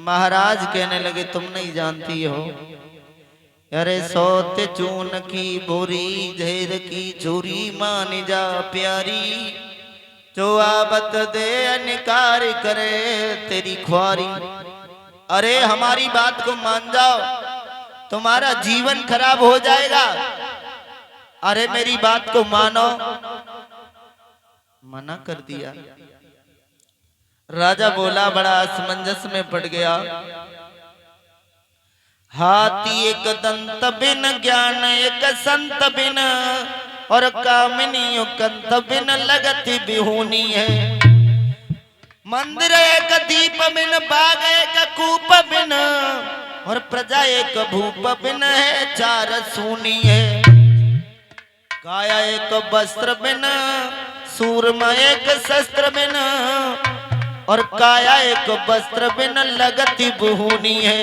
महाराज कहने लगे तुम नहीं जानती हो, अरे सौत चून की बोरी झेर की चोरी मान जा प्यारी, जो आबत दे अनिकार करे तेरी ख्वारी। अरे हमारी बात को मान जाओ, तुम्हारा जीवन खराब हो जाएगा। अरे मेरी बात को मानो। मना कर दिया। राजा बोला, बड़ा असमंजस में पड़ गया। हाथी एक दंत बिन ज्ञान एक संत बिन, और कामिनी कंत बिन लगती बिहूनी है। मंदिर एक दीप बिन बाग एक कूप बिन, और प्रजा एक भूप बिन है चार सूनी है। काया एक वस्त्र बिन सूरमा एक शस्त्र बिन, और काया एक वस्त्र बिन लगती बुहूनी है।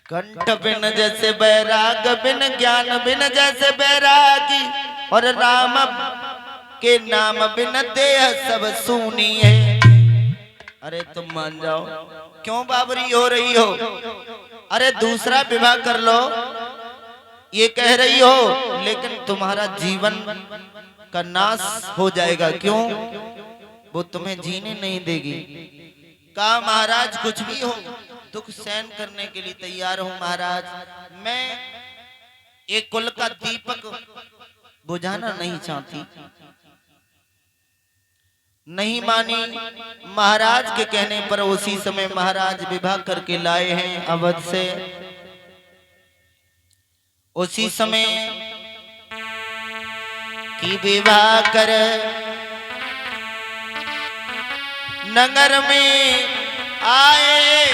कंठ बिन जैसे बैराग बिन ज्ञान बिन जैसे बैरागी, और राम के नाम बिन देह सब सूनी है। अरे तुम मान जाओ, क्यों बाबरी हो रही हो? अरे दूसरा विवाह कर लो ये कह रही हो, लेकिन तुम्हारा जीवन का नाश हो जाएगा। क्यों? वो तुम्हें जीने नहीं देगी। कहा महाराज कुछ भी हो दुख सहन करने के लिए तैयार हूं महाराज, मैं एक कुल का दीपक बुझाना नहीं चाहती। नहीं मानी। महाराज के कहने पर उसी समय महाराज विवाह करके लाए हैं अवध से। उसी समय की विवाह कर नगर में आए,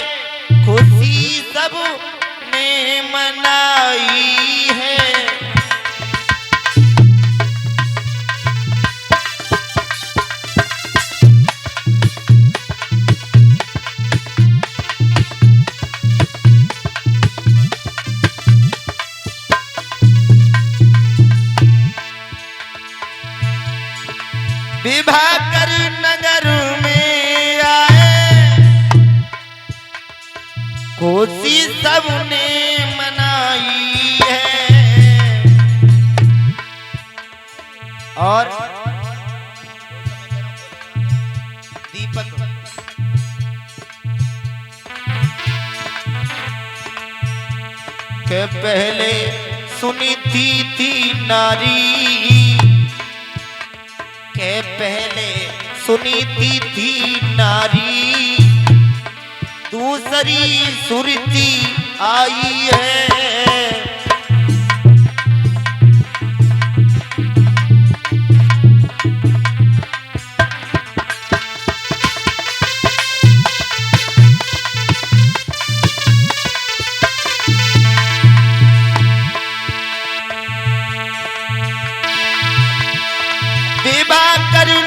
खुशी सब ने मनाई है। विवाह कर नगर में आए, खुशी सबने मनाई है। और दीपक के पहले सुनी थी नारी, के पहले सुनी थी नारी, दूसरी सुरती आई है।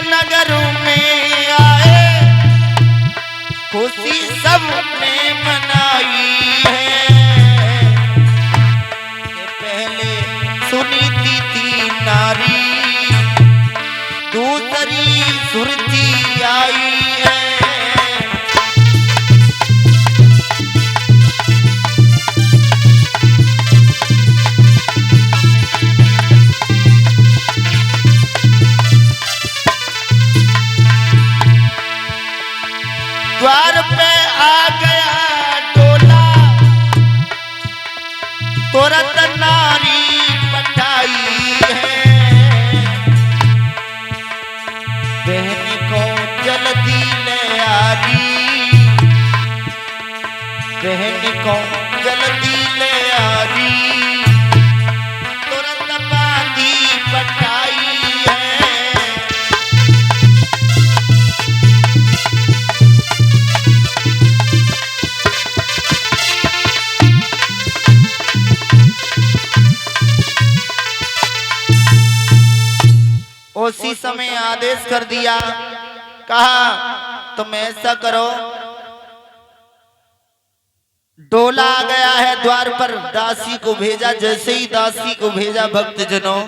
नगर में आए, खुशी सबने मनाई है। ये पहले सुनी थी नारी, दूसरी सुरती आई है। द्वार पे आ गया डोला, तुरंत नारी पठाई है। बहन को जल्दी ले आई, बहन को जल्दी ले आई, तुरंत बांधी पठाई है। उसी समय आदेश कर दिया, कहा तुम ऐसा करो, डोला आ गया है द्वार पर, दासी को भेजा। जैसे ही दासी को भेजा भक्तजनों,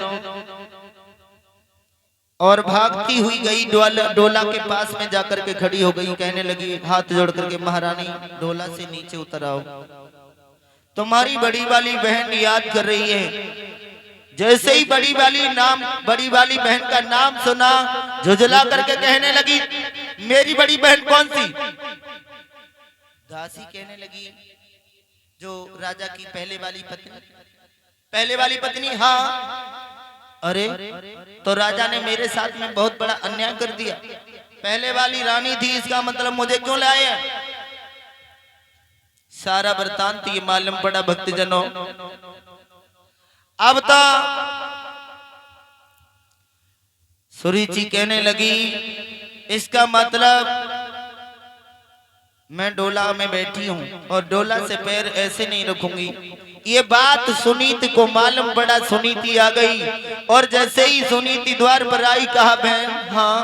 और भागती हुई गई डोला के पास में जाकर के खड़ी हो गई, कहने लगी हाथ जोड़ करके, महारानी डोला से नीचे उतर आओ, तुम्हारी बड़ी वाली बहन याद कर रही है। जैसे ही बड़ी वाली बहन का नाम सुना, झुझला करके कहने लगी, मेरी बड़ी बहन कौन सी? दासी कहने लगी, जो राजा की पहले वाली पत्नी। हाँ। अरे तो राजा ने मेरे साथ में बहुत बड़ा अन्याय कर दिया, पहले वाली रानी थी, इसका मतलब मुझे क्यों लाए? सारा वृतांत ये मालूम पड़ा भक्तजनों। अब तो सुरुचि कहने लगी, इसका मतलब मैं डोला में बैठी हूं और डोला से पैर ऐसे नहीं रखूंगी। ये बात सुनीति को मालूम पड़ा, सुनीति आ गई और जैसे ही सुनीति द्वार पर आई, कहा बहन हाँ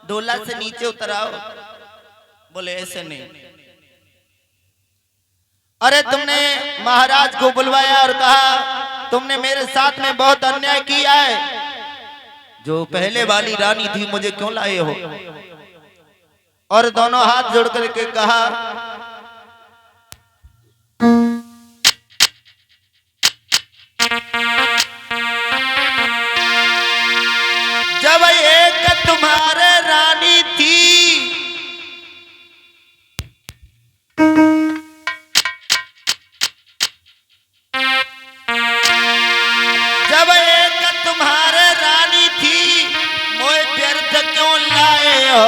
डोला से नीचे उतर आओ। बोले ऐसे नहीं। अरे तुमने महाराज को बुलवाया और कहा तुमने मेरे साथ में बहुत अन्याय किया है, जो पहले वाली रानी थी मुझे क्यों लाए हो? और दोनों हाथ जोड़ करके कहा, जब एक तुम्हारे रानी थी, जब एक तुम्हारे रानी थी, मोए व्यर्थ क्यों लाए हो?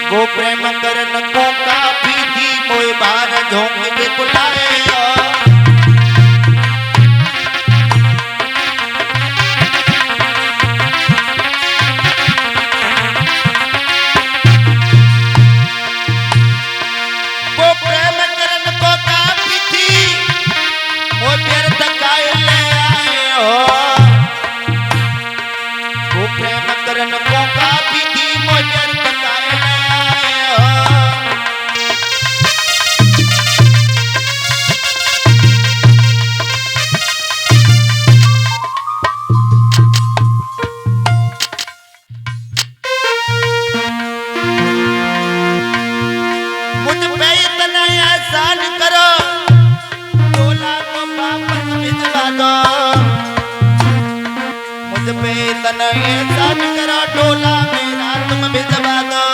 वो प्रेम करन को काफी थी, मोए बार झोंक के बुलाए। वो प्रेम करन को काफी थी, मोए व्यर्थ काहे ले आए हो? वो प्रेम करन को काफी थी, मोए व्यर्थ काहे ले आए हो? मुझ पे इतना एहसान करो, डोला को वापस भिजवा दो। मुझ पे इतना एहसान करो, डोला मेरा तुम भिजवा दो।